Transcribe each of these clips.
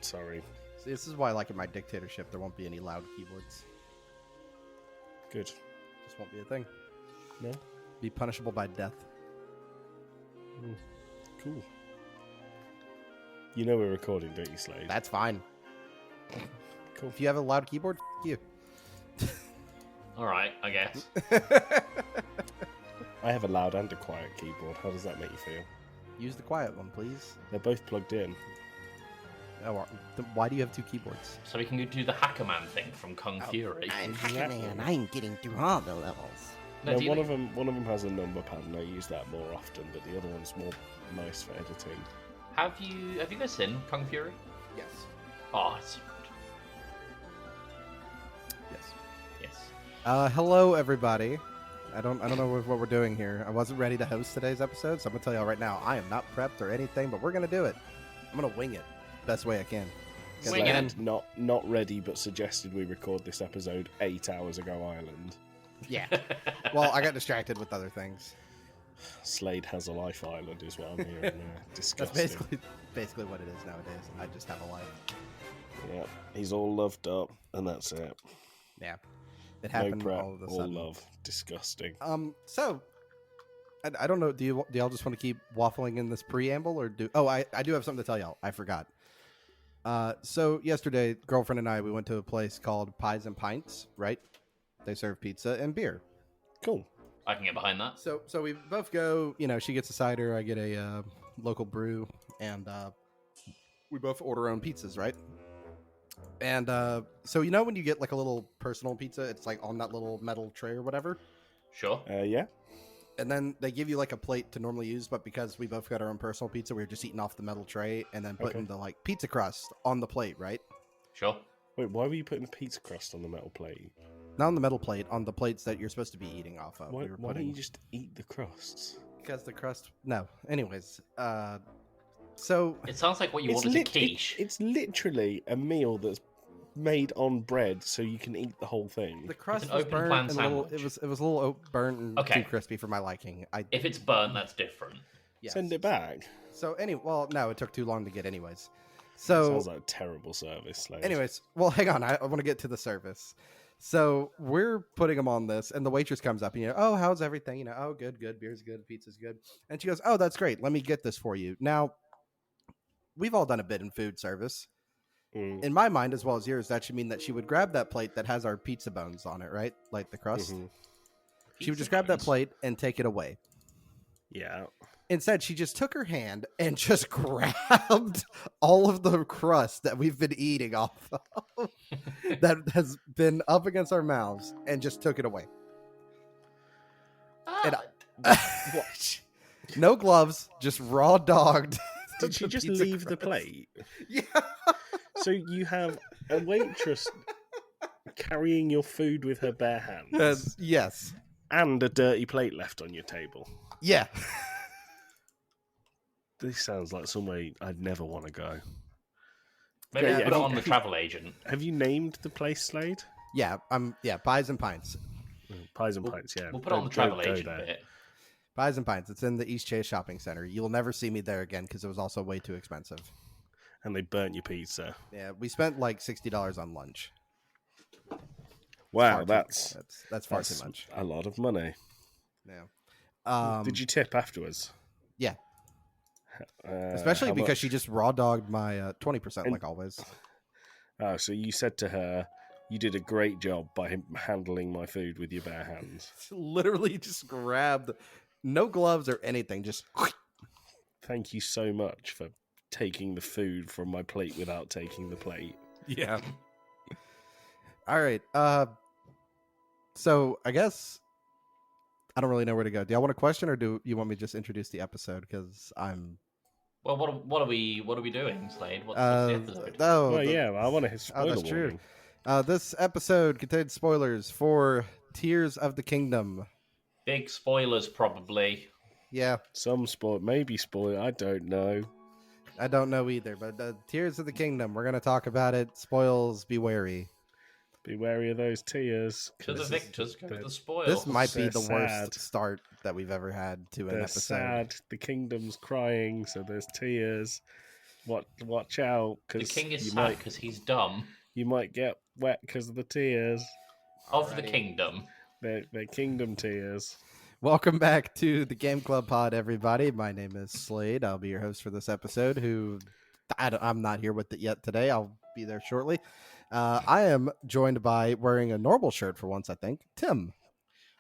Sorry. See, this is why, like in my dictatorship, there won't be any loud keyboards. Good. Just won't be a thing. No? Be punishable by death. Cool. You know we're recording, don't you, Slade? That's fine. Cool. If you have a loud keyboard, you. Alright, I guess. I have a loud and a quiet keyboard. How does that make you feel? Use the quiet one, please. They're both plugged in. Oh, why do you have two keyboards? So we can do the Hacker Man thing from Kung Fury. I'm Hacker-Man. I'm getting through all the levels. No, do you one think- of them has a number pad, and I use that more often. But the other one's more nice for editing. Have you guys seen Kung Fury? Yes. Oh, it's so good. Yes. Yes. Hello, everybody. I don't know what we're doing here. I wasn't ready to host today's episode, so I'm gonna tell y'all right now, I am not prepped or anything, but we're gonna do it. I'm gonna wing it best way I can. Wing it. Slade, not ready, but suggested we record this episode 8 hours ago. Ireland. Yeah. Well, I got distracted with other things. Slade has a life island, is what I'm hearing. There. That's Disgusting. basically what it is nowadays. I just have a life. Yeah, he's all loved up, and that's it. Yeah. It No happened prep, all of a all sudden. love. Disgusting. So I don't know. Do y'all just want to keep waffling in this preamble, or do? Oh, I do have something to tell y'all. I forgot. So yesterday, girlfriend and I, we went to a place called Pies and Pints. Right? They serve pizza and beer. Cool. I can get behind that. So we both go. You know, she gets a cider, I get a local brew, and we both order our own pizzas, right? And so you know when you get like a little personal pizza, it's like on that little metal tray or whatever. Sure. Yeah. And then they give you like a plate to normally use, but because we both got our own personal pizza, we were just eating off the metal tray and then putting the like pizza crust on the plate, right? Sure. Wait, why were you putting the pizza crust on the metal plate? Not on the metal plate, on the plates that you're supposed to be eating off of. Why, We were why don't putting you just eat the crusts? because the crust. No. Anyways, so It sounds like what you want is a quiche. It's literally a meal that's made on bread, so you can eat the whole thing. the crust an was open burnt plan and a little, sandwich. it was a little burnt and Okay. too crispy for my liking. If it's burnt, that's different. Yes. Send it back. So well, no, it took too long to get anyways. So Sounds like a terrible service. Slade. anyways, well, hang on. I want to get to the service. So we're putting them on this, and the waitress comes up, and oh, how's everything? Oh, good, beer's good, pizza's good. And she goes, oh, that's great. Let me get this for you. Now, we've all done a bit in food service. In my mind, as well as yours, that should mean that she would grab that plate that has our pizza bones on it, right? Like the crust. Mhm. She would just grab that plate and take it away. Yeah. Instead, she just took her hand and just grabbed all of the crust that we've been eating off of that has been up against our mouths and just took it away. And no gloves, just raw dogged. Did she just leave the plate? Yeah. So you have a waitress carrying your food with her bare hands Yes. and a dirty plate left on your table. Yeah. This sounds like somewhere I'd never want to go. Maybe Yeah, put it have on you- the travel agent. Have you named the place, Slade? Yeah. Pies and Pints. Pies and Pints, yeah. We'll put it on the Don't travel go agent there. bit. Pies and Pints. It's in the East Chase Shopping Center. You'll never see me there again because it was also way too expensive. And they burnt your pizza. Yeah, we spent like $60 on lunch. Wow, that's far that's too much. a lot of money. Yeah. Did you tip afterwards? Yeah. Uh, Especially how because much? she just raw dogged my 20% And- like always. Oh, so you said to her, you did a great job by handling my food with your bare hands. Literally just grabbed, no gloves or anything, just Thank you so much for taking the food from my plate without taking the plate. yeah. All right. So I guess I don't really know where to go. Do y'all want a question, or do you want me to just introduce the episode? Because I'm. Well, what are we doing, Slade? What's the episode? I want to spoiler that's true. warning. This episode contains spoilers for Tears of the Kingdom. Big spoilers, probably. Yeah, Some maybe spoil. I don't know. I don't know either, but Tears of the Kingdom. We're gonna talk about it. Spoils, be wary. Be wary of those tears. To the 'cause victors go they're- the spoils. This might be They're the sad. worst start that we've ever had to an They're episode. sad. The kingdom's crying, so there's tears. Watch out, The because king is you sad because he's dumb. might get wet because of the tears. Of the Alrighty. kingdom. They're kingdom tears. Welcome back to the Game Club Pod, everybody. My name is Slade. I'll be your host for this episode. I'm not here with it yet today. I'll be there shortly. I am joined by, wearing a normal shirt for once, I think, Tim.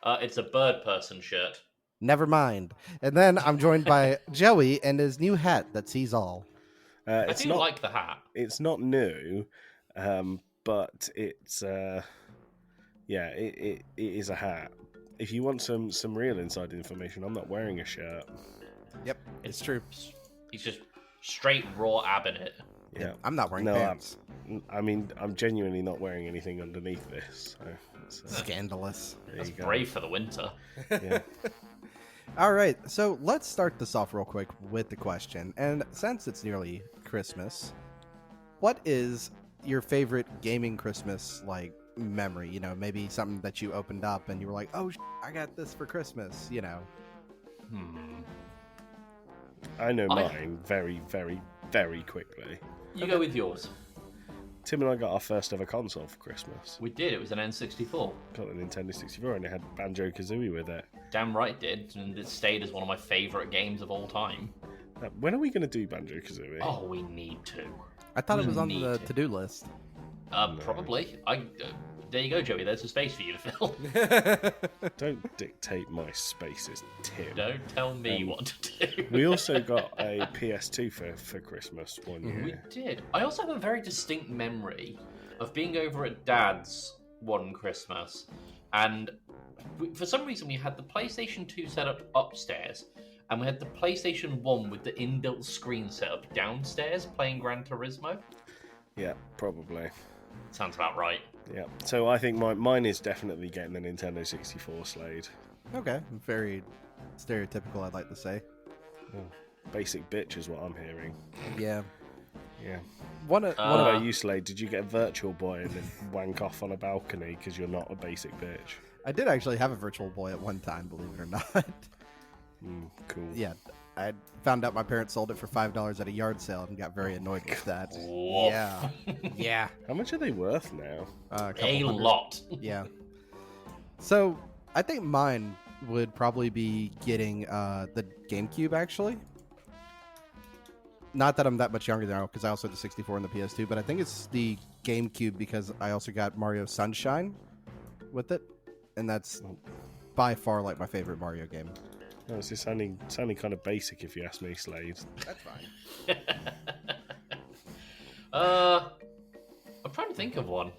It's a bird person shirt. Never mind. And then I'm joined by Joey and his new hat that sees all. I It's do not like the hat. it's not new, but it's it is a hat. If you want some real inside information, I'm not wearing a shirt. Yep, it's true. He's just straight raw abbing it. Yeah, I'm not wearing No, pants. I mean, I'm genuinely not wearing anything underneath this. So it's, Scandalous. there That's you go. brave for the winter. Yeah. All right, so let's start this off real quick with the question. And since it's nearly Christmas, what is your favorite gaming Christmas memory? You know, maybe something that you opened up and you were like, "Oh, I got this for Christmas." You know. I know mine very, very, very quickly. You go with yours. Tim and I got our first ever console for Christmas. We did. It was an N64. Got the Nintendo 64 and it had Banjo-Kazooie with it. Damn right it did. And it stayed as one of my favourite games of all time. When are we going to do Banjo-Kazooie? Oh, we need to. I thought it We was on need the to. to-do list. Probably. There you go, Joey. There's a space for you to fill. Don't dictate my spaces, Tim. Don't tell me what to do. We also got a PS2 for Christmas one year. We did. I also have a very distinct memory of being over at Dad's one Christmas, and for some reason we had the PlayStation 2 set up upstairs, and we had the PlayStation 1 with the inbuilt screen set up downstairs playing Gran Turismo. Yeah, probably. Sounds about right. Yeah. So I think mine is definitely getting the Nintendo 64 Slade. Okay, very stereotypical, I'd like to say. Basic bitch is what I'm hearing. Yeah. Yeah. What What about you, Slade? Did you get a Virtual Boy and then wank off on a balcony because you're not a basic bitch? I did actually have a Virtual Boy at one time, believe it or not. Cool. Yeah, I found out my parents sold it for $5 at a yard sale and got very annoyed with that. Woof. Yeah, yeah. How much are they worth now? Couple A hundred. lot. Yeah. So I think mine would probably be getting the GameCube, actually. Not that I'm that much younger now, because I also had the 64 and the PS2, but I think it's the GameCube because I also got Mario Sunshine with it, and that's by far my favorite Mario game. No, it's just sounding kind of basic if you ask me, Slade. That's fine. I'm trying to think of one.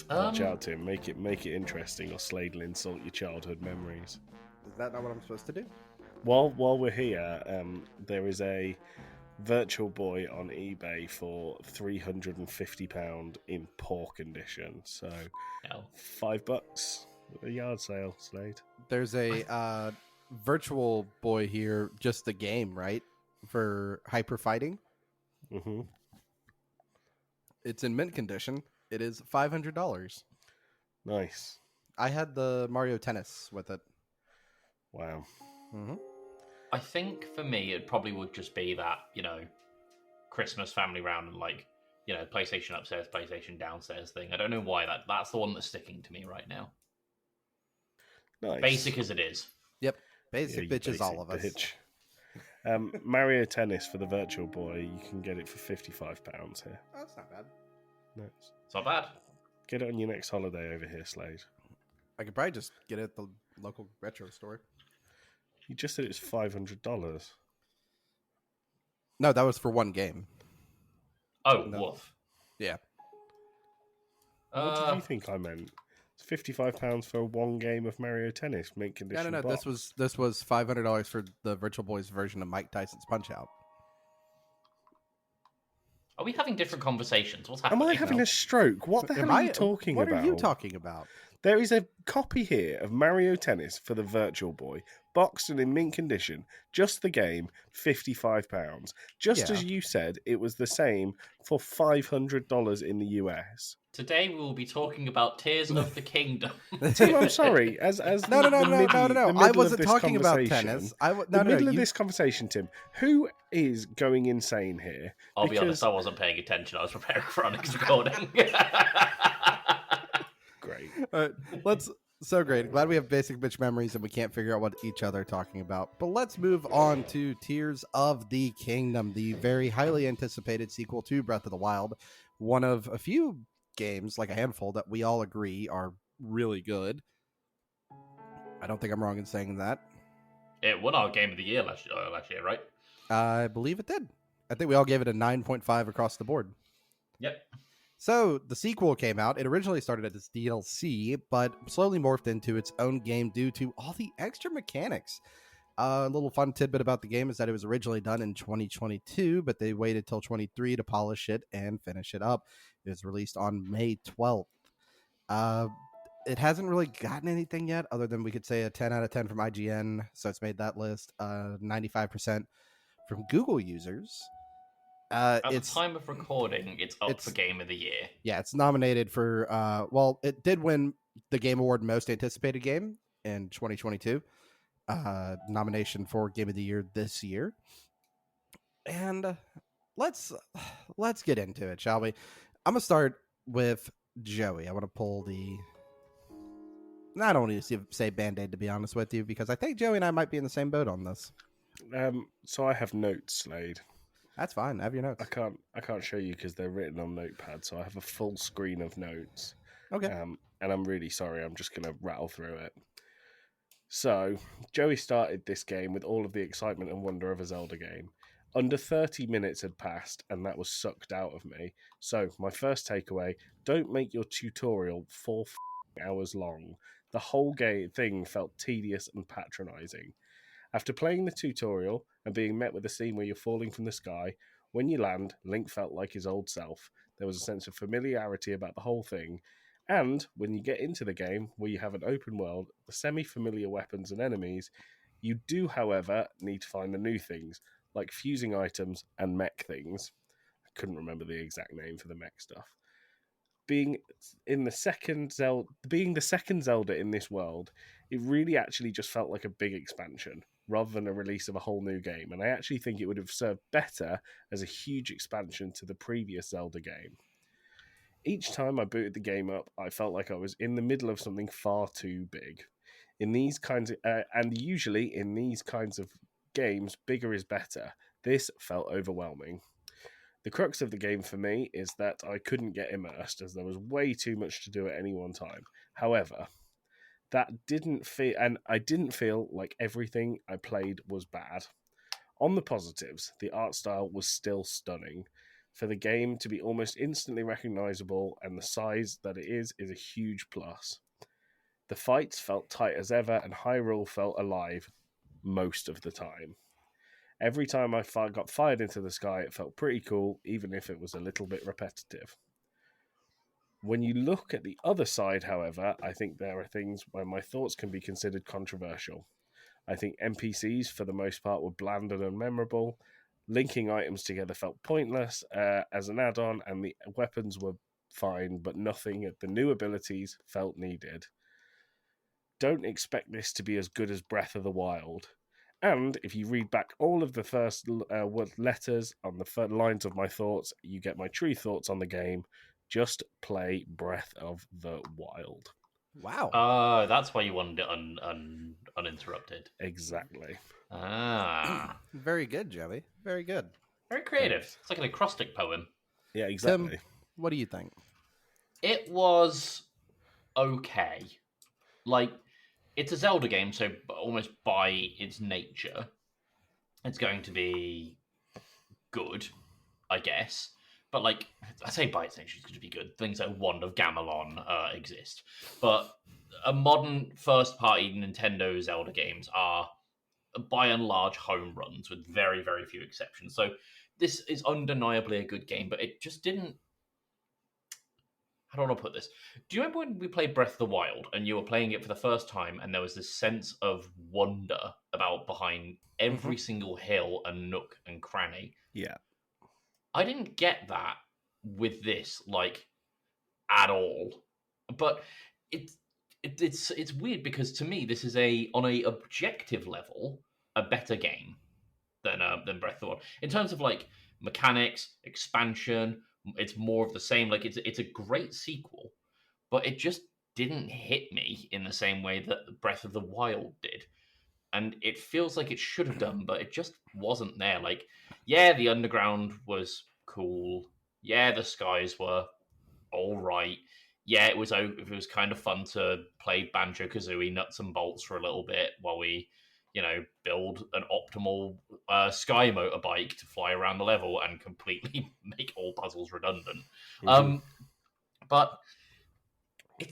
Watch out, Tim. Make it interesting, or Slade will insult your childhood memories. Is that not what I'm supposed to do? While we're here, there is a Virtual Boy on eBay for £350 in poor condition. So No. $5 a yard sale, Slade. There's a Virtual Boy here, just the game, right? For hyper fighting. Mm-hmm. It's in mint condition. It is $500. Nice. I had the Mario Tennis with it. Wow. Mm-hmm. I think for me, it probably would just be that, Christmas family round and PlayStation upstairs, PlayStation downstairs thing. I don't know why that's the one that's sticking to me right now. Nice. Basic as it is. Yep. Basic you bitches, all of us. bitch. Mario Tennis for the Virtual Boy, you can get it for £55 here. Oh, that's not bad. Nice. It's not bad. Get it on your next holiday over here, Slade. I could probably just get it at the local retro store. You just said it was $500. No, that was for one game. Oh, No. woof. Yeah. What did you think I meant? It's £55 for one game of Mario Tennis, mint condition. No. box. This was $500 for the Virtual Boy's version of Mike Tyson's Punch Out. Are we having different conversations? What's Am happening? I having a stroke? What the hell are you talking what about? are you talking about? There is a copy here of Mario Tennis for the Virtual Boy, boxed and in mint condition. Just the game, £55. Just Yeah. as you said, it was the same for $500 in the US. Today we will be talking about Tears of the Kingdom. Tim, I'm sorry. As No. the middle I of wasn't this talking about conversation- tennis. the middle of this conversation, Tim, who is going insane here? I'll be honest, I wasn't paying attention. I was preparing for our next recording. Great. So great. Glad we have basic bitch memories and we can't figure out what each other are talking about. But let's move on to Tears of the Kingdom, the very highly anticipated sequel to Breath of the Wild. One of a few games, like a handful, that we all agree are really good. I don't think I'm wrong in saying that. It won our Game of the Year last year, right? I believe it did. I think we all gave it a 9.5 across the board. Yep. So the sequel came out. It originally started as DLC, but slowly morphed into its own game due to all the extra mechanics. A little fun tidbit about the game is that it was originally done in 2022, but they waited till 23 to polish it and finish it up. It was released on May 12th. It hasn't really gotten anything yet, other than we could say a 10 out of 10 from IGN, so it's made that list. 95% from Google users. At the time of recording, it's up for Game of the Year. Yeah, it's nominated for, it did win the Game Award Most Anticipated Game in 2022. Nomination for Game of the Year this year. And let's get into it, shall we? I'm going to start with Joey. I want to pull the... I don't need to say Band-Aid, to be honest with you, because I think Joey and I might be in the same boat on this. So I have notes, Slade. That's fine. Have your notes. I can't show you because they're written on Notepad, so I have a full screen of notes. Okay. And I'm really sorry. I'm just going to rattle through it. So, Joey started this game with all of the excitement and wonder of a Zelda game. Under 30 minutes had passed, and that was sucked out of me. So, my first takeaway, don't make your tutorial 4 hours long. The whole thing felt tedious and patronizing. After playing the tutorial and being met with a scene where you're falling from the sky, when you land, Link felt like his old self. There was a sense of familiarity about the whole thing. And when you get into the game, where you have an open world, the semi-familiar weapons and enemies, you do, however, need to find the new things, like fusing items and mech things. I couldn't remember the exact name for the mech stuff. Being the second Zelda in this world, it really actually just felt like a big expansion rather than a release of a whole new game. And I actually think it would have served better as a huge expansion to the previous Zelda game. Each time I booted the game up, I felt like I was in the middle of something far too big. Usually in these kinds of games, bigger is better. This felt overwhelming. The crux of the game for me is that I couldn't get immersed as there was way too much to do at any one time. However, I didn't feel like everything I played was bad. On the positives, the art style was still stunning. For the game to be almost instantly recognizable and the size that it is a huge plus. The fights felt tight as ever and Hyrule felt alive most of the time. Every time I got fired into the sky, it felt pretty cool, even if it was a little bit repetitive. When you look at the other side, however, I think there are things where my thoughts can be considered controversial. I think NPCs, for the most part, were bland and unmemorable. Linking items together felt pointless as an add-on, and the weapons were fine, but nothing at the new abilities felt needed. Don't expect this to be as good as Breath of the Wild. And if you read back all of the first letters on the lines of my thoughts, you get my true thoughts on the game. Just play Breath of the Wild. Wow. That's why you wanted it uninterrupted. Exactly. Very good, Joey. Very good. Very creative. It's like an acrostic poem. Yeah, exactly. Tim, what do you think? It was okay. Like, it's a Zelda game, so almost by its nature, it's going to be good, I guess. But, like, I say by its nature, it's going to be good. Things like Wand of Gamelon exist. But a modern first-party Nintendo Zelda games are, by and large, home runs, with very, very few exceptions. So this is undeniably a good game, but it just didn't... how do I want to put this? Do you remember when we played Breath of the Wild and you were playing it for the first time and there was this sense of wonder about behind every single hill and nook and cranny? Yeah. I didn't get that with this, like, at all. But it's weird because to me this is on a objective level a better game than Breath of the Wild in terms of like mechanics, expansion. It's more of the same. Like it's a great sequel, but it just didn't hit me in the same way that Breath of the Wild did. And it feels like it should have done, but it just wasn't there. Like, yeah, the underground was cool. Yeah, the skies were all right. Yeah, it was kind of fun to play Banjo Kazooie nuts and bolts for a little bit while we, build an optimal sky motorbike to fly around the level and completely make all puzzles redundant. Mhm. But it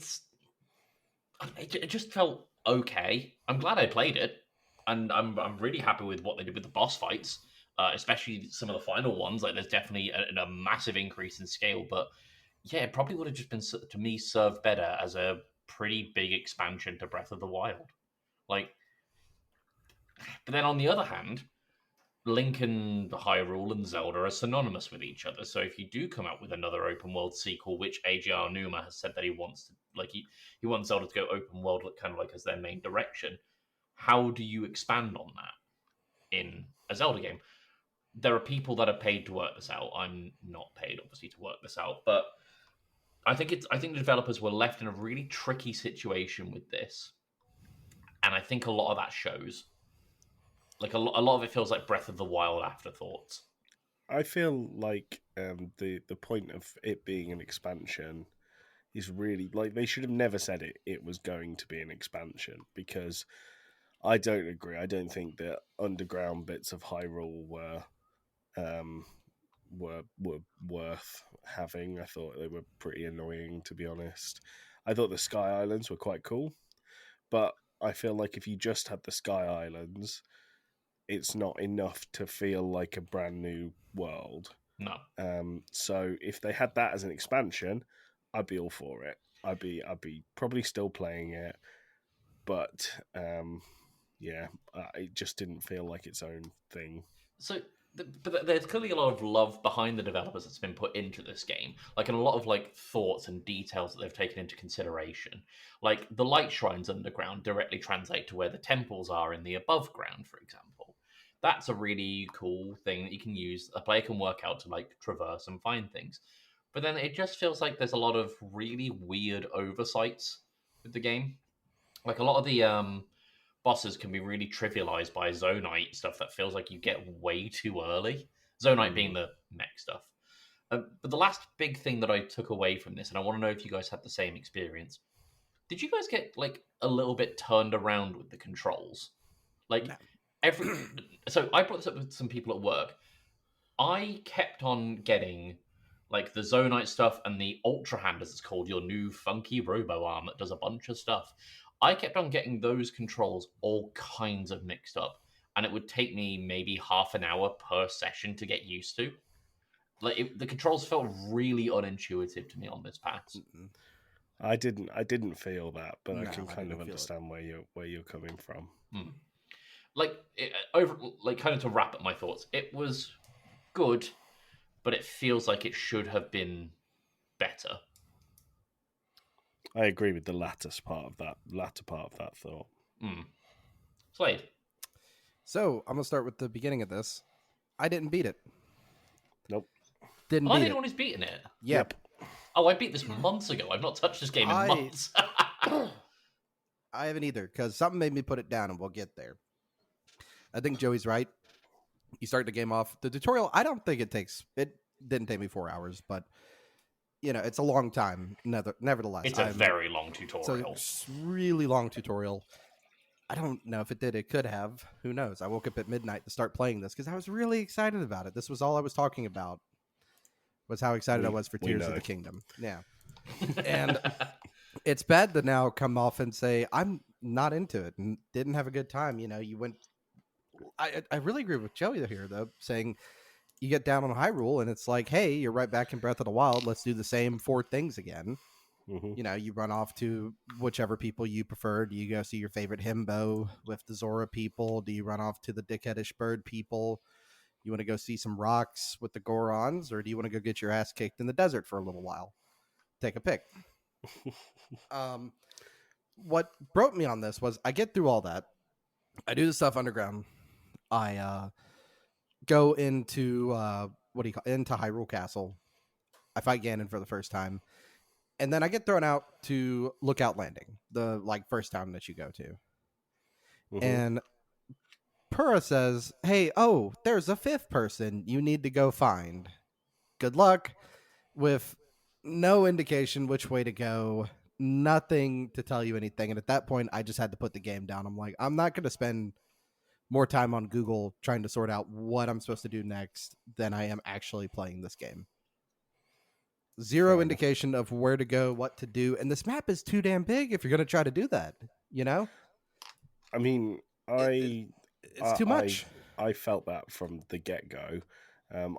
just felt okay. I'm glad I played it, and I'm really happy with what they did with the boss fights, especially some of the final ones. Like, there's definitely a massive increase in scale, but yeah, it probably would have just been to me served better as a pretty big expansion to Breath of the Wild. Like, but then on the other hand, Link and Hyrule and Zelda are synonymous with each other. So if you do come out with another open world sequel, which AJ Numa has said that he wants to, like he wants Zelda to go open world, kind of like as their main direction, how do you expand on that in a Zelda game? There are people that are paid to work this out. I'm not paid, obviously, to work this out, but I think the developers were left in a really tricky situation with this, and I think a lot of that shows. Like a lot of it feels like Breath of the Wild afterthoughts. I feel like the point of it being an expansion is really like they should have never said it was going to be an expansion, because I don't agree. I don't think that underground bits of Hyrule were worth having. I thought they were pretty annoying, to be honest. I thought the Sky Islands were quite cool, but I feel like if you just had the Sky Islands, it's not enough to feel like a brand new world. No. So if they had that as an expansion, I'd be all for it. I'd be probably still playing it, but yeah, it just didn't feel like its own thing. So, but there's clearly a lot of love behind the developers that's been put into this game, like, and a lot of like thoughts and details that they've taken into consideration. Like the light shrines underground directly translate to where the temples are in the above ground, for example. That's a really cool thing that you can use. A player can work out to like traverse and find things. But then it just feels like there's a lot of really weird oversights with the game. Like a lot of the bosses can be really trivialized by Zonite stuff that feels like you get way too early. Zonite being the mech stuff. But the last big thing that I took away from this, and I want to know if you guys had the same experience, did you guys get like a little bit turned around with the controls? Like so I brought this up with some people at work. I kept on getting like the Zonite stuff and the Ultra Hand, as it's called, your new funky robo arm that does a bunch of stuff. I kept on getting those controls all kinds of mixed up, and it would take me maybe half an hour per session to get used to. Like the controls felt really unintuitive to me on this pass. I didn't feel that, but I No, can I kind of didn't feel understand where you're coming from. Kind of to wrap up my thoughts, it was good, but it feels like it should have been better. I agree with the latter part of that thought. Slade. So I'm gonna start with the beginning of this. I didn't beat it. Nope. Didn't Am I beat the it. only one who's beaten it? Yep. Oh, I beat this months ago. I've not touched this game in months. I haven't either, because something made me put it down, and we'll get there. I think Joey's right. You start the game off. The tutorial, I don't think it didn't take me 4 hours, but it's a long time. Nevertheless, It's a very long tutorial. It's a really long tutorial. I don't know if it did. It could have. Who knows? I woke up at midnight to start playing this because I was really excited about it. This was all I was talking about. Was how excited I was for Tears of the Kingdom. Yeah. And it's bad to now come off and say I'm not into it and didn't have a good time. You went. I really agree with Joey here though, saying you get down on Hyrule, and it's like, hey, you're right back in Breath of the Wild. Let's do the same 4 things again. Hmm. You know, you run off to whichever people you prefer. Do you go see your favorite himbo with the Zora people? Do you run off to the dickheadish bird people? You want to go see some rocks with the Gorons, or do you want to go get your ass kicked in the desert for a little while? Take a pick. What broke me on this was I get through all that. I do the stuff underground. I go into what do you call into Hyrule Castle. I fight Ganon for the first time, and then I get thrown out to Lookout Landing, the first town that you go to. Hmm. And Pura says, "Hey, oh, there's a 5th person you need to go find. Good luck." With no indication which way to go, nothing to tell you anything. And at that point, I just had to put the game down. I'm like, I'm not going to spend more time on Google trying to sort out what I'm supposed to do next than I am actually playing this game. Zero Fair enough. indication of where to go, what to do, and this map is too damn big if you're going to try to do that. You know, I mean, it's too much. I felt that from the get go.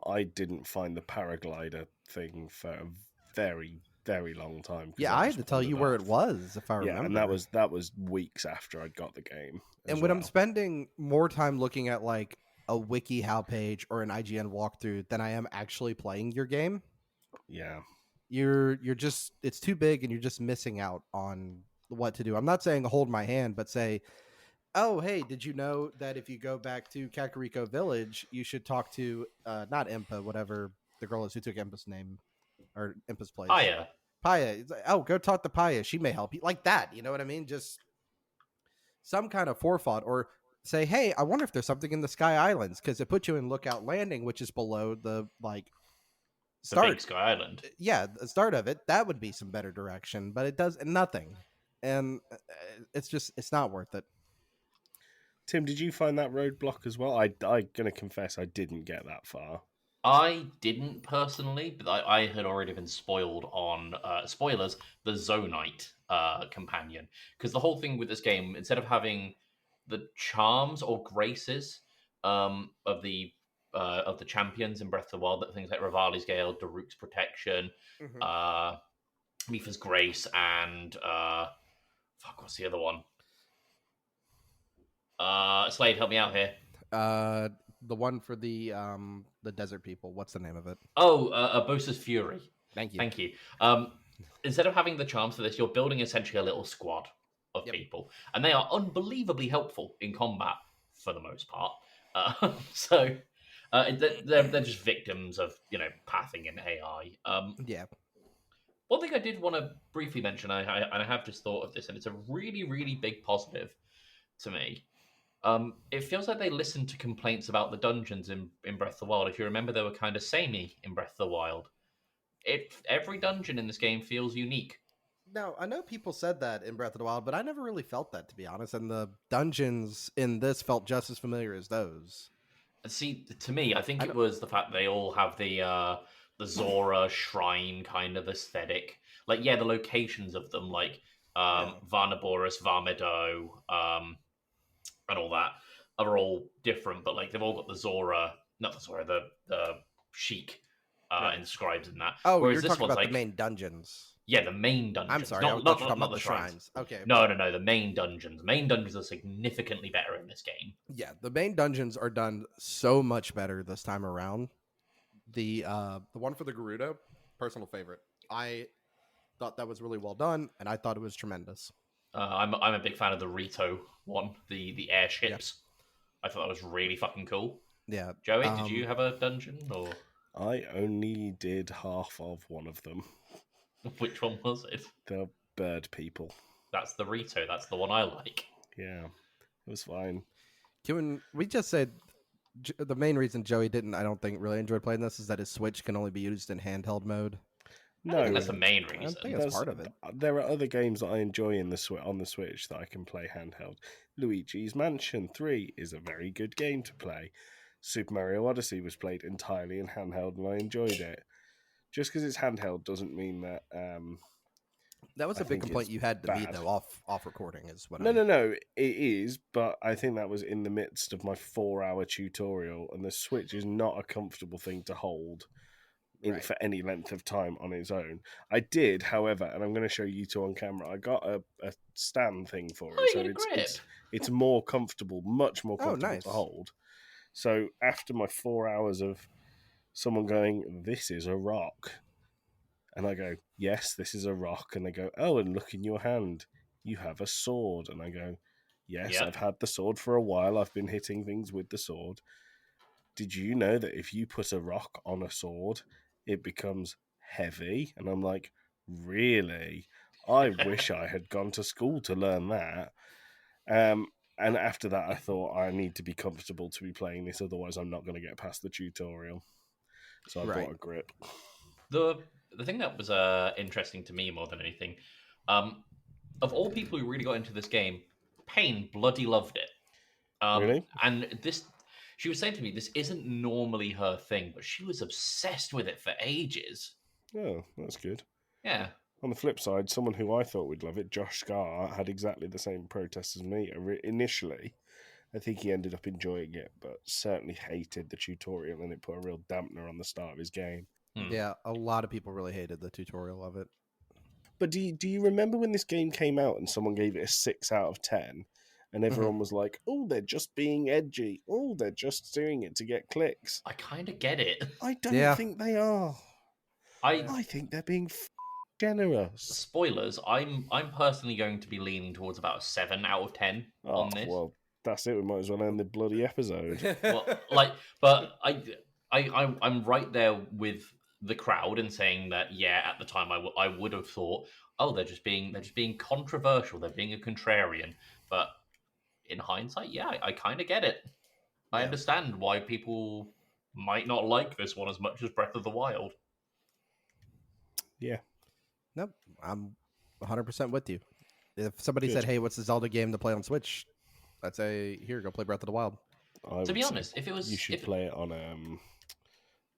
I didn't find the paraglider thing for a very, very long time. Yeah, I had to tell you where it was if I Yeah, remember. and that was weeks after I'd got the game. And when I'm spending more time looking at like a WikiHow page or an IGN walkthrough than I am actually playing your game, yeah, you're just it's too big and you're just missing out on what to do. I'm not saying hold my hand, but say, oh, hey, did you know that if you go back to Kakariko Village, you should talk to not Impa, whatever the girl is who took Impa's name or Impa's place. Paya. Paya. It's like, oh, go talk to Paya. She may help you. Like that. You know what I mean? Just some kind of forethought, or say, hey, I wonder if there's something in the Sky Islands, because it puts you in Lookout Landing, which is below the The start. big Sky Island. Yeah, the start of it. That would be some better direction, but it does nothing, and it's not worth it. Tim, did you find that roadblock as well? I gonna confess I didn't get that far. I didn't personally, but I had already been spoiled on spoilers, the Zonite companion, because the whole thing with this game, instead of having the charms or graces of the champions in Breath of the Wild, that things like Rivali's Gale, Daruk's Protection, Mipha's Grace, and fuck, what's the other one? Slade, help me out here. The one for the desert people. What's the name of it? Oh, Bosa's Fury. Thank you. Thank you. Instead of having the charms for this, you're building essentially a little squad of people, and they are unbelievably helpful in combat for the most part. They're just victims of pathing and AI. Yeah. One thing I did want to briefly mention, I have just thought of this, and it's a really, really big positive to me. It feels like they listened to complaints about the dungeons in Breath of the Wild. If you remember, they were kind of samey in Breath of the Wild. Every dungeon in this game feels unique. Now, I know people said that in Breath of the Wild, but I never really felt that, to be honest. And the dungeons in this felt just as familiar as those. See, to me, I think it was the fact they all have the Zora shrine kind of aesthetic. Like, yeah, the locations of them, like Varnaboris, Varmedo, and all that are all different, but like they've all got the Zora, not the Zora, the Sheik inscribed in that. Oh, whereas you're this talking one's about like the main dungeons. Yeah, the main dungeons. I'm sorry, not talking about the shrines. Okay. No, the main dungeons. Main dungeons are significantly better in this game. Yeah, the main dungeons are done so much better this time around. The one for the Gerudo, personal favorite. I thought that was really well done, and I thought it was tremendous. I'm a big fan of the Rito one, the airships. I thought that was really fucking cool. Yeah. Joey, did you have a dungeon or? I only did half of one of them. Which one was it? The bird people. That's the Rito. That's the one I like. Yeah, it was fine. Can we just said the main reason Joey didn't, I don't think, really enjoy playing this is that his Switch can only be used in handheld mode. No, I think that's the main reason. I think that's part of it. There are other games that I enjoy on the Switch that I can play handheld. Luigi's Mansion 3 is a very good game to play. Super Mario Odyssey was played entirely in handheld and I enjoyed it. Just because it's handheld doesn't mean that That was I a big think complaint it's you had to me bad. though, off recording is what No, it is, but I think that was in the midst of my 4-hour tutorial, and the Switch is not a comfortable thing to hold Right. for any length of time on its own. I did, however, and I'm going to show you two on camera. I got a stand thing for Oh, it, you so get a grip. it's more comfortable, much more Oh, comfortable to nice. hold. So after my 4 hours of someone going, "This is a rock," and I go, "Yes, this is a rock," and they go, "Oh, and look in your hand, you have a sword," and I go, "Yes, Yep. I've had the sword for a while. I've been hitting things with the sword. Did you know that if you put a rock on a sword, it becomes heavy?" And I'm like, "Really? I wish I had gone to school to learn that." And after that, I thought I need to be comfortable to be playing this, otherwise I'm not going to get past the tutorial. So I Right. bought a grip. The thing that was interesting to me more than anything, um, of all people who really got into this game, Payne bloody loved it. Really? And this, she was saying to me, this isn't normally her thing, but she was obsessed with it for ages. Oh, that's good. Yeah. On the flip side, someone who I thought would love it, Josh Scar, had exactly the same protests as me initially. I think he ended up enjoying it, but certainly hated the tutorial, and it put a real dampener on the start of his game. Hmm. Yeah, a lot of people really hated the tutorial of it. But do you remember when this game came out and someone gave it a 6 out of 10? And everyone was like, "Oh, they're just being edgy. Oh, they're just doing it to get clicks." I kind of get it. I don't Yeah. think they are. I I think they're being generous. spoilers. I'm personally going to be leaning towards about a 7 out of 10 Oh, on this. well, that's it. We might as well end the bloody episode. Well, like, but I'm right there with the crowd and saying that yeah, at the time I would have thought, oh, they're just being controversial. They're being a contrarian. But in hindsight, yeah, I kind of get it. I Yeah. understand why people might not like this one as much as Breath of the Wild. Yeah. Nope, I'm 100% with you. If somebody Good. said, "Hey, what's the Zelda game to play on Switch?" I'd say, "Here, go play Breath of the Wild." I To be would say honest, if it was you should play it on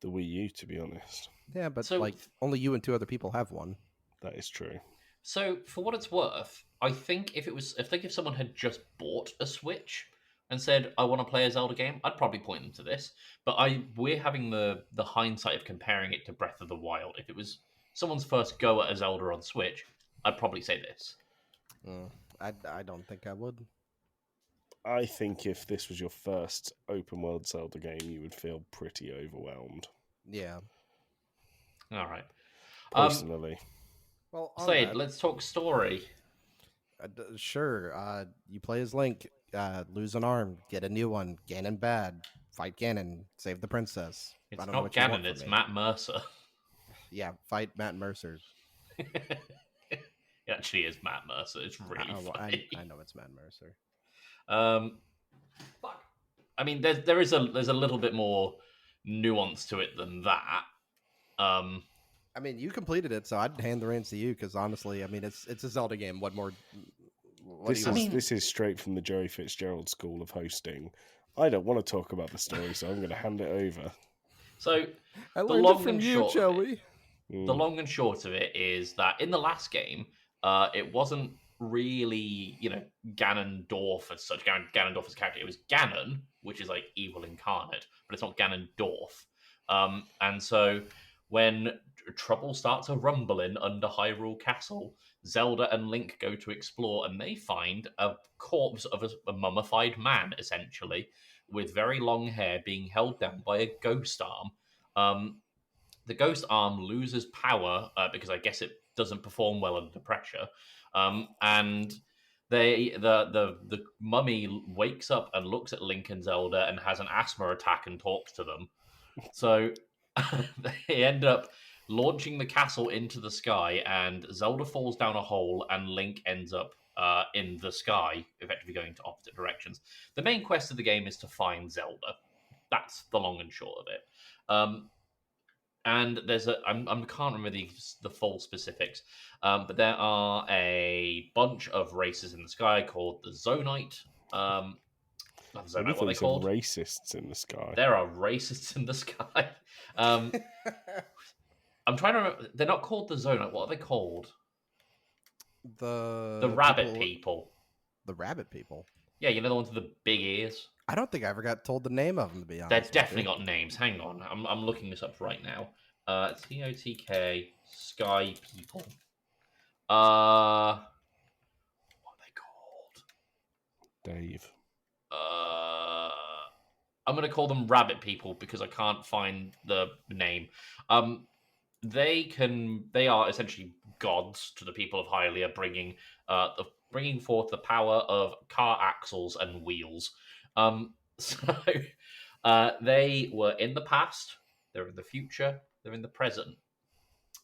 the Wii U, to be honest. Yeah, but So- like only you and 2 other people have one. That is true. So, for what it's worth, I think if someone had just bought a Switch and said, "I want to play a Zelda game," I'd probably point them to this. But we're having the hindsight of comparing it to Breath of the Wild. If it was someone's first go at a Zelda on Switch, I'd probably say this. I don't think I would. I think if this was your first open world Zelda game, you would feel pretty overwhelmed. Yeah. All right, Personally. Well, on Slade, that, let's talk story. sure. You play as Link, lose an arm, get a new one. Ganon bad. Fight Ganon. Save the princess. It's I don't know not what you want Ganon, from it's me. Matt Mercer. Yeah, fight Matt Mercer. It actually is Matt Mercer. It's really funny. I know it's Matt Mercer. Fuck. I mean, there's a little bit more nuance to it than that. I mean, you completed it, so I'd hand the reins to you because honestly, I mean, it's a Zelda game. What more? What do you want? This is straight from the Joey Fitzgerald school of hosting. I don't want to talk about the story, so I'm going to hand it over. So I the learned long it from and you, short of it- Joey. the long and short of it is that in the last game, it wasn't really, Ganondorf as such. Ganondorf as a character. It was Ganon, which is like evil incarnate, but it's not Ganondorf. And so when trouble starts to rumble in under Hyrule Castle, Zelda and Link go to explore, and they find a corpse of a mummified man, essentially, with very long hair, being held down by a ghost arm. The ghost arm loses power because I guess it doesn't perform well under pressure, and the mummy wakes up and looks at Link and Zelda and has an asthma attack and talks to them. So they end up launching the castle into the sky, and Zelda falls down a hole, and Link ends up in the sky, effectively going to opposite directions. The main quest of the game is to find Zelda. That's the long and short of it. And there's I can't remember the full specifics, but there are a bunch of races in the sky called the Zonite. Not the Zonite, what are they called? Racists in the sky. There are racists in the sky. I'm trying to remember. They're not called the Zonite. What are they called? The rabbit people. The rabbit people. Yeah, you know the ones with the big ears. I don't think I ever got told the name of them, to be They're honest. definitely got names. Hang on, I'm looking this up right now. TOTK Sky People. What are they called? Dave. I'm gonna call them Rabbit People because I can't find the name. They are essentially gods to the people of Hylia, bringing forth the power of car axles and wheels. So they were in the past, they're in the future, they're in the present,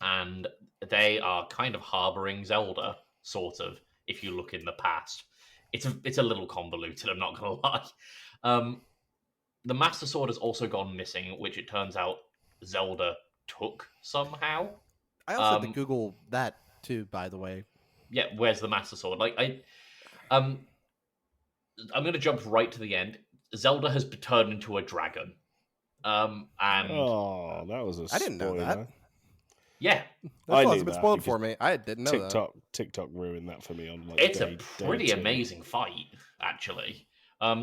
and they are kind of harboring Zelda, sort of. If you look in the past, it's a little convoluted. I'm not gonna lie. The Master Sword has also gone missing, which it turns out Zelda took somehow. I also had to Google that too, by the way. Yeah, where's the Master Sword? I'm gonna jump right to the end. Zelda has turned into a dragon. And that was a I didn't know that. spoiler. yeah, I This knew wasn't been that spoiled because for me. I didn't know that. TikTok ruined that for me on like it's day, a pretty day 2. amazing fight, actually.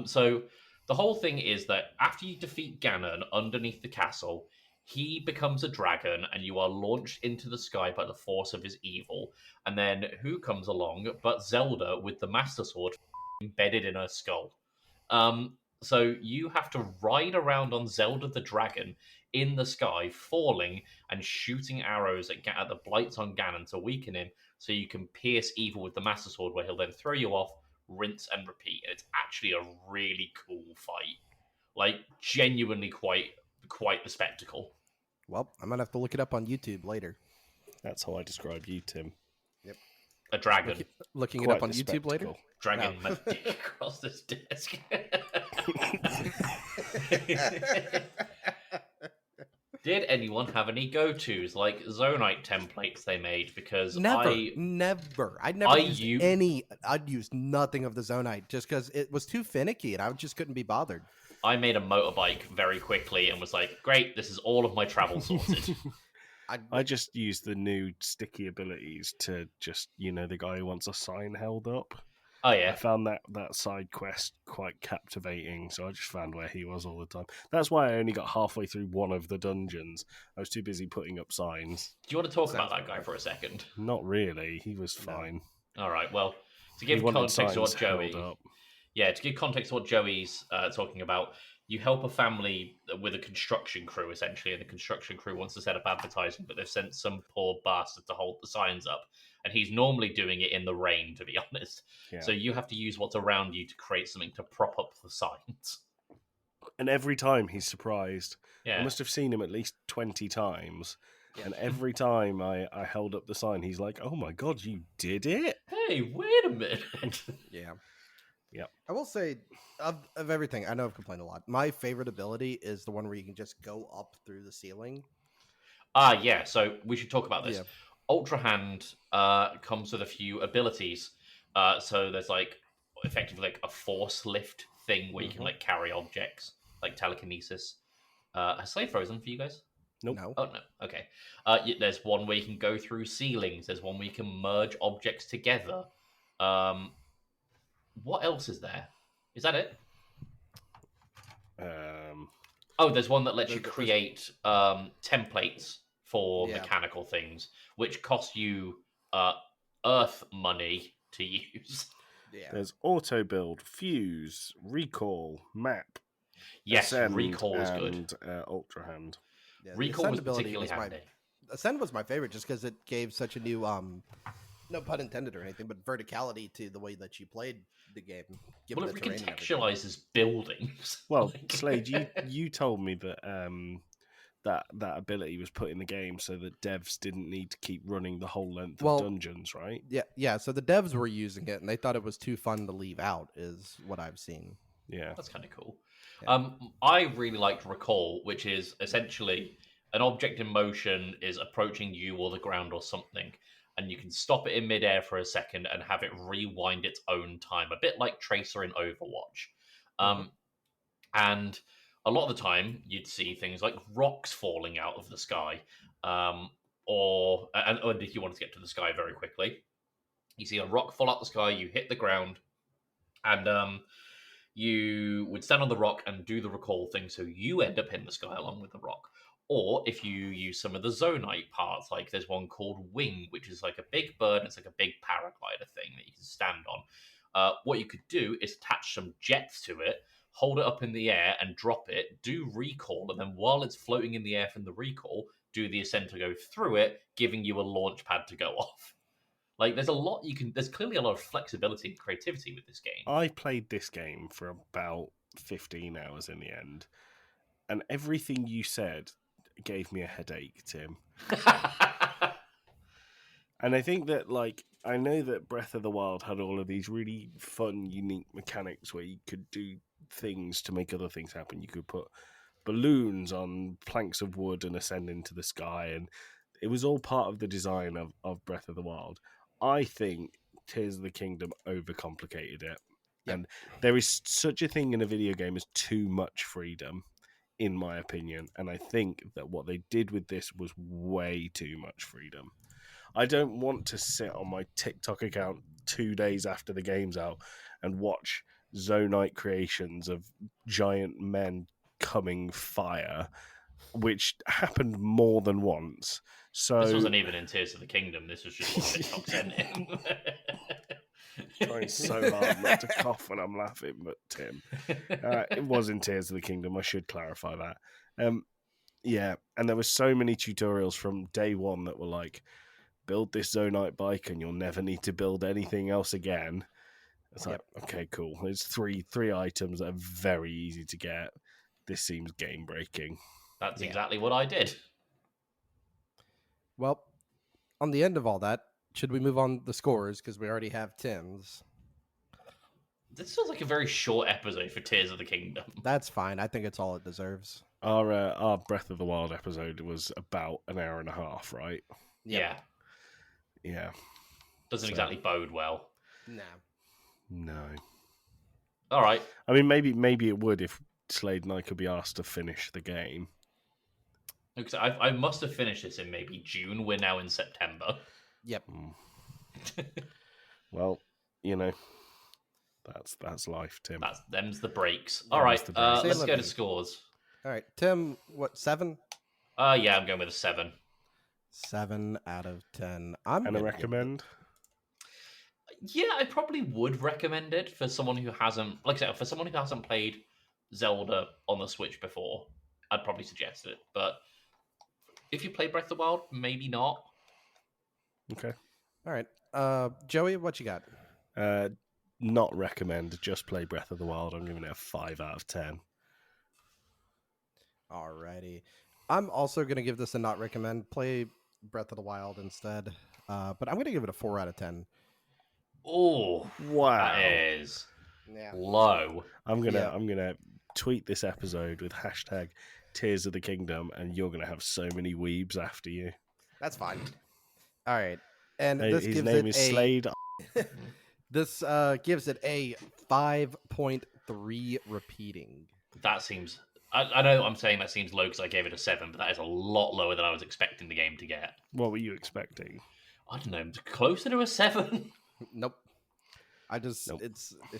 So the whole thing is that after you defeat Ganon underneath the castle, he becomes a dragon, and you are launched into the sky by the force of his evil. And then who comes along but Zelda with the Master Sword embedded in her skull? So you have to ride around on Zelda the dragon in the sky, falling and shooting arrows at the blights on Ganon to weaken him, so you can pierce evil with the Master Sword, where he'll then throw you off, rinse and repeat. And it's actually a really cool fight, like genuinely quite the spectacle. Well, I'm gonna have to look it up on YouTube later. That's how I describe you, Tim. Yep. A dragon. Looking it Quite up on the YouTube later. spectacle. Dragging my dick across this desk. Did anyone have any go-tos like Zonite templates they made? Because never. I'd never I'd used nothing of the Zonite just because it was too finicky and I just couldn't be bothered. I made a motorbike very quickly and was like, great, this is all of my travel sorted. I just used the new sticky abilities to just, the guy who wants a sign held up. Oh, yeah. I found that side quest quite captivating, so I just found where he was all the time. That's why I only got halfway through one of the dungeons. I was too busy putting up signs. Do you want to talk about that guy for a second? Not really. He was fine. All right, well, to give context to what Joey's talking about, you help a family with a construction crew, essentially, and the construction crew wants to set up advertising, but they've sent some poor bastard to hold the signs up. And he's normally doing it in the rain, to be honest. Yeah. So you have to use what's around you to create something to prop up the signs. And every time he's surprised. Yeah. I must have seen him at least 20 times. Yeah. And every time I held up the sign, he's like, oh my God, you did it? Hey, wait a minute. Yeah. Yeah. I will say, of everything, I know I've complained a lot. My favorite ability is the one where you can just go up through the ceiling. Yeah. So we should talk about this. Yeah. Ultra Hand comes with a few abilities. So there's effectively a force lift thing where you can carry objects, like telekinesis. Has Slade frozen for you guys? Nope. No. Oh, no. Okay. There's one where you can go through ceilings. There's one where you can merge objects together. What else is there? Is that it? There's one that lets you create templates for mechanical things, which cost you earth money to use. Yeah. There's auto build, fuse, recall, map. Yes, Ascend, recall is good. And Ultra Hand. Yeah, recall was particularly handy. Ascend was my favorite just because it gave such a new, no pun intended or anything, but verticality to the way that you played the game. It recontextualizes buildings. Well, Slade, you told me that that ability was put in the game so that devs didn't need to keep running the whole length of dungeons, right? Yeah. So the devs were using it, and they thought it was too fun to leave out, is what I've seen. Yeah, that's kind of cool. Yeah. I really liked Recall, which is essentially an object in motion is approaching you or the ground or something, and you can stop it in midair for a second and have it rewind its own time, a bit like Tracer in Overwatch. And a lot of the time, you'd see things like rocks falling out of the sky, or if you wanted to get to the sky very quickly, You see a rock fall out the sky, you hit the ground, and you would stand on the rock and do the recall thing, so you end up in the sky along with the rock. Or if you use some of the zonite parts, like there's one called Wing, which is like a big bird, it's like a big paraglider thing that you can stand on. What you could do is attach some jets to it, hold it up in the air and drop it, do recall, and then while it's floating in the air from the recall, do the ascent to go through it, giving you a launch pad to go off. Like, there's a lot you can. There's clearly a lot of flexibility and creativity with this game. I played this game for about 15 hours in the end, and everything you said gave me a headache, Tim. And I think that, like, I know that Breath of the Wild had all of these really fun, unique mechanics where you could do things to make other things happen. You could put balloons on planks of wood and ascend into the sky, and it was all part of the design of Breath of the Wild. I think Tears of the Kingdom overcomplicated it. Yep. And there is such a thing in a video game as too much freedom, in my opinion. And I think that what they did with this was way too much freedom. I don't want to sit on my TikTok account 2 days after the game's out and watch Zonite creations of giant men coming fire, which happened more than once. So this wasn't even in Tears of the Kingdom. This was just what TikTok sent him. Trying so hard not to cough when I'm laughing, but Tim, it was in Tears of the Kingdom. I should clarify that. Yeah, and there were so many tutorials from day one that were like, build this Zonite bike and you'll never need to build anything else again. It's like, okay, cool. There's three items that are very easy to get. This seems game breaking. That's exactly what I did. Well, on the end of all that, should we move on the scores because we already have Tim's? This feels like a very short episode for Tears of the Kingdom. That's fine. I think it's all it deserves. Our Breath of the Wild episode was about an hour and a half, right? Yeah. Yeah. Doesn't exactly bode well. No. All right. I mean, maybe it would if Slade and I could be asked to finish the game. Because I must have finished this in maybe June. We're now in September. Yep. Well, you know, that's life, Tim. Them's the breaks. All right. Let's go to scores. All right, Tim. What 7? Yeah, I'm going with a 7. 7 out of 10. I'm and I recommend. Yeah, I probably would recommend it for someone who hasn't, like I said, for someone who hasn't played Zelda on the Switch before. I'd probably suggest it. But if you play Breath of the Wild, maybe not. Okay. All right. Joey, what you got? Not recommend. Just play Breath of the Wild. I'm giving it a 5 out of 10. Alrighty. I'm also going to give this a not recommend. Play Breath of the Wild instead. But I'm going to give it a 4 out of 10. Oh, wow. That is low. I'm gonna tweet this episode with hashtag Tears of the Kingdom, and you're gonna have so many weebs after you. That's fine. All right. And his name is Slade. This gives it a 5.3 repeating. That seems... I know I'm saying that seems low because I gave it a 7, but that is a lot lower than I was expecting the game to get. What were you expecting? I don't know, closer to a 7. Nope. It's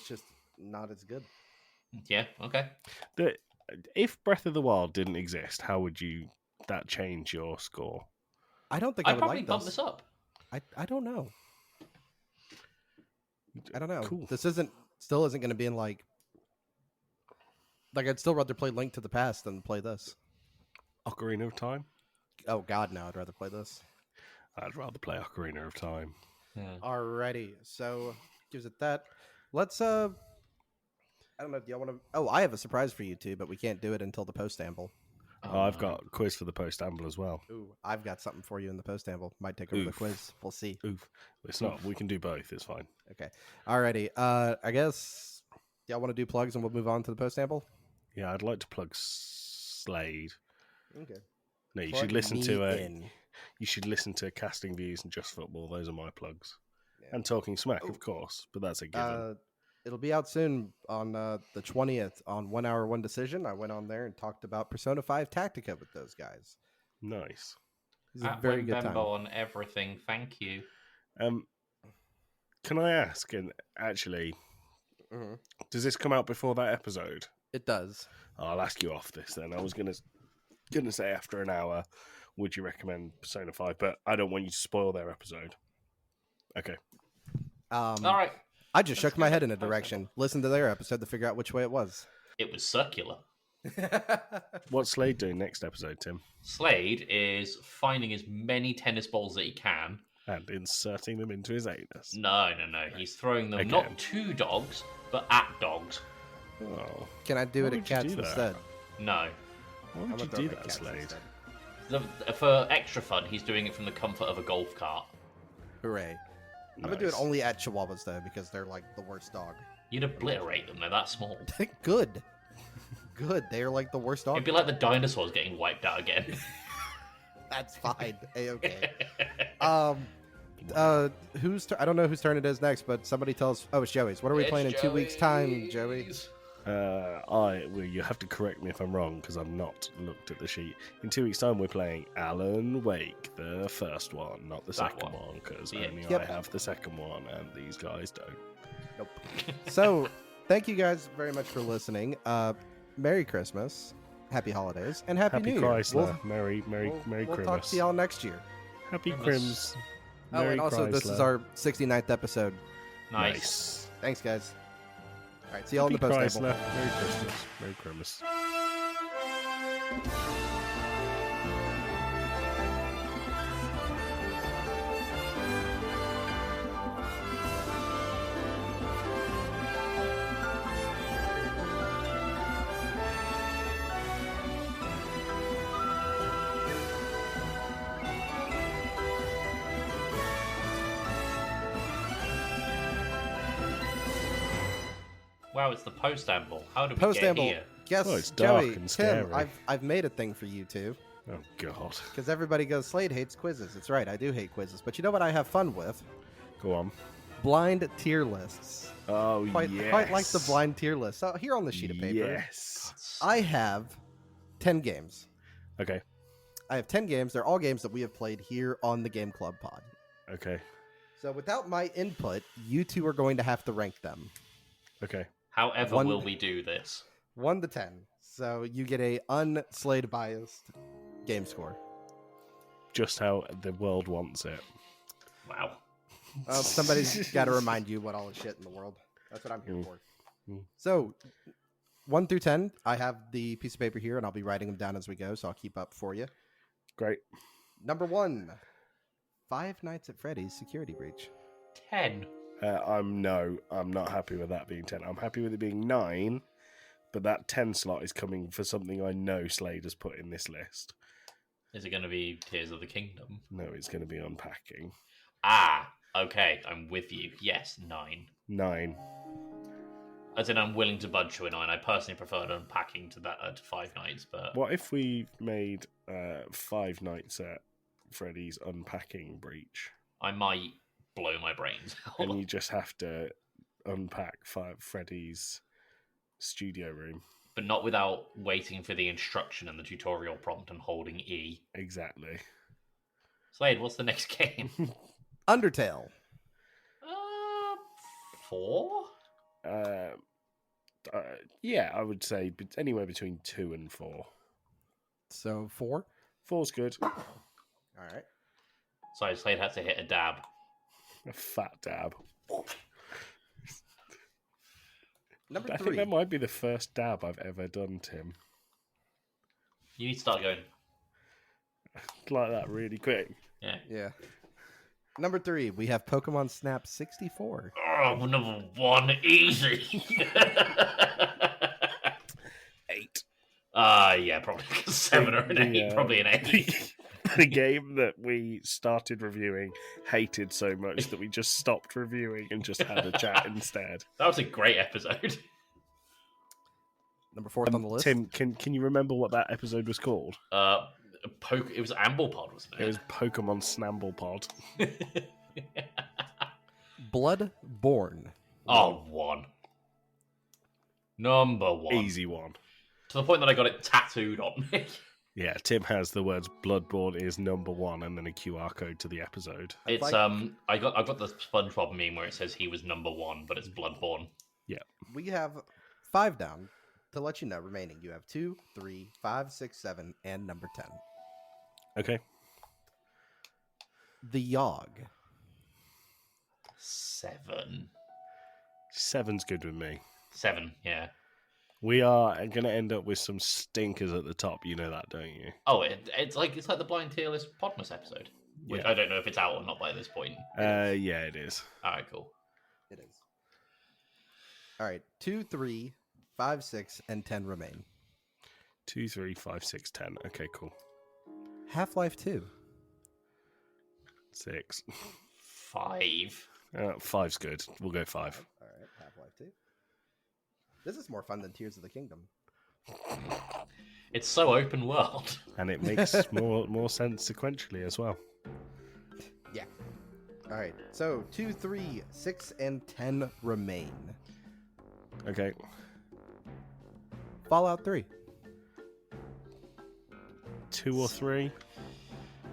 just not as good. Yeah, okay. If Breath of the Wild didn't exist, how would that change your score? I don't think I'd I would probably like bump this up. I don't know. I don't know. Cool. This still isn't going to be in like I'd still rather play Link to the Past than play this. Ocarina of Time? Oh God, no! I'd rather play this. I'd rather play Ocarina of Time. Yeah. Alrighty, so gives it that. Let's I don't know. Do y'all want to? Oh, I have a surprise for you two, but we can't do it until the post amble. I've got a quiz for the post amble as well. Ooh, I've got something for you in the post amble. Might take over the quiz. We'll see. Oof. It's not. We can do both. It's fine. Okay. Alrighty. I guess y'all want to do plugs and we'll move on to the post amble. Yeah, I'd like to plug Slade. Okay. No, you Plug should listen me to in. You should listen to Casting Views and Just Football. Those are my plugs. Yeah. And Talking Smack, of course, but that's a given. It'll be out soon on the 20th on 1 Hour 1 Decision. I went on there and talked about Persona 5 Tactica with those guys. Nice. It's a very good time. on everything. Thank you. Can I ask? And actually, Mhm. does this come out before that episode? It does. I'll ask you off this then. I was gonna say after an hour, would you recommend Persona 5? But I don't want you to spoil their episode. Okay. All right. I just Let's shook my go head with in a Post direction. Listen to their episode to figure out which way it was. It was circular. What's Slade doing next episode, Tim? Slade is finding as many tennis balls that he can. And inserting them into his anus. No. He's throwing them Again. not to dogs, but at dogs. Oh. Can I do Why it at would you cats do that? instead? No. Why I'm would gonna you throw do it at that, cats Slade? instead. For extra fun, he's doing it from the comfort of a golf cart. Hooray. I'm gonna do it only at Chihuahuas though, because they're like the worst dog. You'd obliterate them, they're that small. Good. Good. They are like the worst dog. It'd be like the dinosaurs getting wiped out again. That's fine. A-okay. I don't know whose turn it is next, but somebody tell us. Oh, it's Joey's. What are we playing in 2 weeks' time, Joey? Well, you have to correct me if I'm wrong because I've not looked at the sheet. In 2 weeks' time, we're playing Alan Wake, the first one, not the That second one. one, because Yeah. only Yep. I have the second one and these guys don't. Nope. So, thank you guys very much for listening. Merry Christmas, Happy Holidays, and Happy New Year. Chrysler, Merry We'll Christmas. talk to y'all next year. Happy Christmas. Crims. Oh, Merry and also, this is Chrysler. our 69th episode. Nice. Thanks, guys. All right, see y'all in Happy the post table. Chrysler. Merry Christmas. Merry Christmas. Wow, it's the post-amble. How did we Post get amble. here? Guess, Oh, it's dark Joey, and Tim, scary. I've made a thing for you two. Oh, God. Because everybody goes, Slade hates quizzes. It's right, I do hate quizzes. But you know what I have fun with? Go on. Blind tier lists. Oh, Quite like the yes. blind tier list. So here on the sheet of paper, Yes. I have 10 games. Okay. I have 10 games. They're all games that we have played here on the Game Club pod. Okay. So without my input, you two are going to have to rank them. Okay. However One- will we do this? 1 to 10. So you get a unSlade biased game score. Just how the world wants it. Wow. Well, somebody's got to remind you what all the shit in the world. That's what I'm here for. So 1 through 10, I have the piece of paper here, and I'll be writing them down as we go, so I'll keep up for you. Great. Number 1, Five Nights at Freddy's Security Breach. 10. I'm not happy with that being 10. I'm happy with it being 9, but that 10 slot is coming for something I know Slade has put in this list. Is it going to be Tears of the Kingdom? No, it's going to be unpacking. Ah, okay, I'm with you. Yes, 9. 9. As in, I'm willing to budge to a 9. I personally preferred unpacking to that to 5 nights, but What if we made 5 nights at Freddy's unpacking breach? I might blow my brains out. And you just have to unpack Freddy's studio room. But not without waiting for the instruction and the tutorial prompt and holding E. Exactly. Slade, what's the next game? Undertale. 4? Yeah, I would say anywhere between 2 and 4. So 4. 4's good. All right. Sorry, Slade had to hit a dab. A fat dab. Number I 3. think that might be the first dab I've ever done, Tim. You need to start going. Like that really quick. Yeah. Yeah. Number 3, we have Pokemon Snap 64. Oh, number 1, easy. 8. Yeah, probably 7 or an 8. Yeah. Probably an 8. The game that we started reviewing, hated so much that we just stopped reviewing and just had a chat instead. That was a great episode. Number 4 on the list. Tim, can you remember what that episode was called? It was Amblepod, wasn't It was Pokemon Snamblepod. it? Bloodborne. Oh, 1. Number 1. Easy one. To the point that I got it tattooed on me. Yeah, Tim has the words Bloodborne is number 1 and then a QR code to the episode. It's like- I got the SpongeBob meme where it says he was number 1, but it's Bloodborne. We have 5 down. To let you know, remaining, you have 2, 3, 5, 6, 7, and number 10. Okay. The Yogg. 7. 7's good with me. 7, yeah. We are going to end up with some stinkers at the top. You know that, don't you? Oh, it's like the blind tier list Podmas episode. Which Yeah. I don't know if it's out or not by this point. Yeah, it is. Alright, cool. It is. All right, 2, 3, 5, 6, and 10 remain. 2, 3, 5, 6, 10. Okay, cool. Half-Life 2. 6. 5. 5's good. We'll go 5. All right, Half-Life 2. This is more fun than Tears of the Kingdom. It's so open world. And it makes more sense sequentially as well. Yeah. All right, so 2, 3, 6, and 10 remain. Okay. Fallout 3. 2 or 3?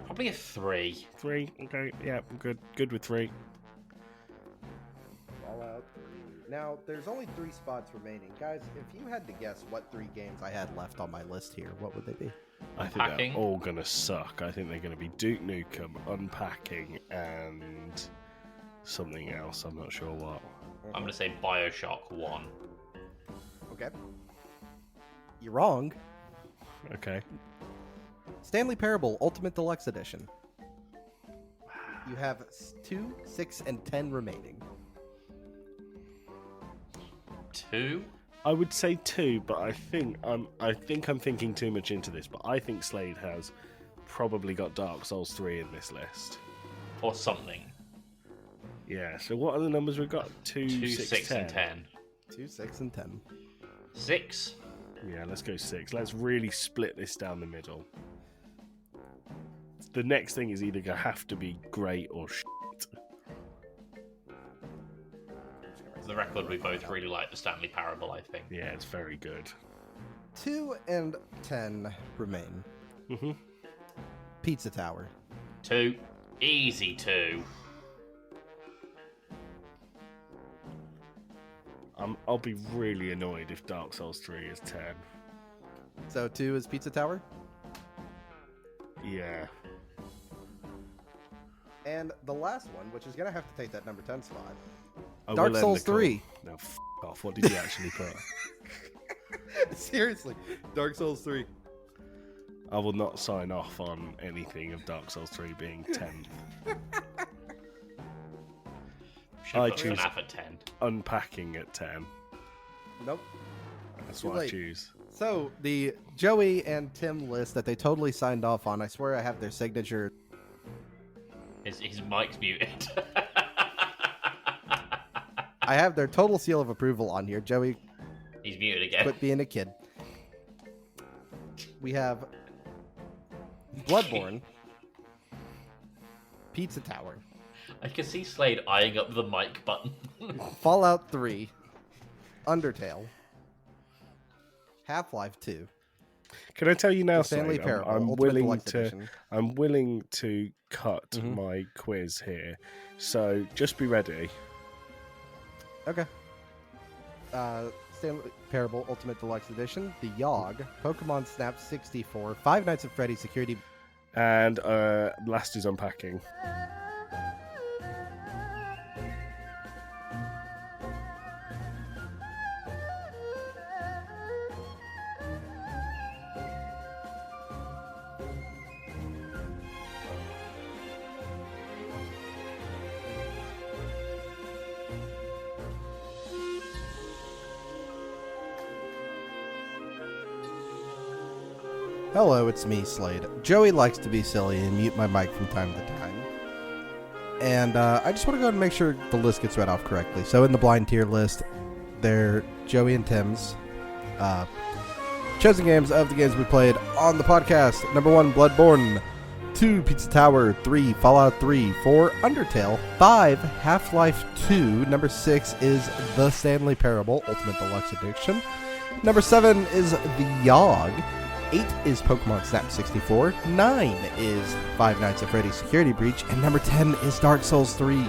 Probably a 3. 3. Okay. Yeah, I'm good. Good with 3. Fallout 3. Now, there's only 3 spots remaining. Guys, if you had to guess what 3 games I had left on my list here, what would they be? I think Unpacking. they're all going to suck. I think they're going to be Duke Nukem, Unpacking, and something else. I'm not sure what. I'm going to say Bioshock 1. Okay. You're wrong. Okay. Stanley Parable Ultimate Deluxe Edition. You have 2, 6, and 10 remaining. 2? I would say 2, but I think I'm thinking too much into this. But I think Slade has probably got Dark Souls 3 in this list. Or something. Yeah. So what are the numbers we've got? 2, 2, 6, 6, 10. and 10. 2, 6, and 10. 6? Yeah, let's go 6. Let's really split this down the middle. The next thing is either going to have to be great or shit. For the record, we both really like the Stanley Parable, I think. Yeah, it's very good. 2 and 10 remain. hmm Pizza Tower. 2. Easy 2. I'll be really annoyed if Dark Souls 3 is 10. So 2 is Pizza Tower. Yeah. And the last one, which is going to have to take that number 10 spot. I Dark will end Souls the call. 3. No, off. What did you actually put? Seriously. Dark Souls 3. I will not sign off on anything of Dark Souls 3 being 10. Should I put choose- FNAF at 10. Unpacking at 10. Nope. That's Too what I late. choose. So the Joey and Tim list that they totally signed off on, I swear I have their signature. His mic's muted. I have their total seal of approval on here. Joey, He's muted again. quit being a kid. We have Bloodborne, Pizza Tower, I can see Slade eyeing up the mic button. Fallout 3, Undertale, Half-Life 2, Can I tell you now, The Stanley Slade, Parable, I'm Ultimate willing Deluxe to. Edition. I'm willing to cut Mhm. my quiz here, so just be ready. Okay. Stanley Parable Ultimate Deluxe Edition, The Yogg, Pokemon Snap 64, Five Nights at Freddy's Security. And last is Unpacking. Hello, it's me, Slade. Joey likes to be silly and mute my mic from time to time. And I just want to go ahead and make sure the list gets read off correctly. So in the blind tier list, they're Joey and Tim's chosen games of the games we played on the podcast. Number 1, Bloodborne. 2, Pizza Tower. 3, Fallout 3. 4, Undertale. 5, Half-Life 2. Number 6 is The Stanley Parable Ultimate Deluxe Edition. Number 7 is The Yogg. 8 is Pokemon Snap 64. 9 is Five Nights at Freddy's Security Breach. And number 10 is Dark Souls 3.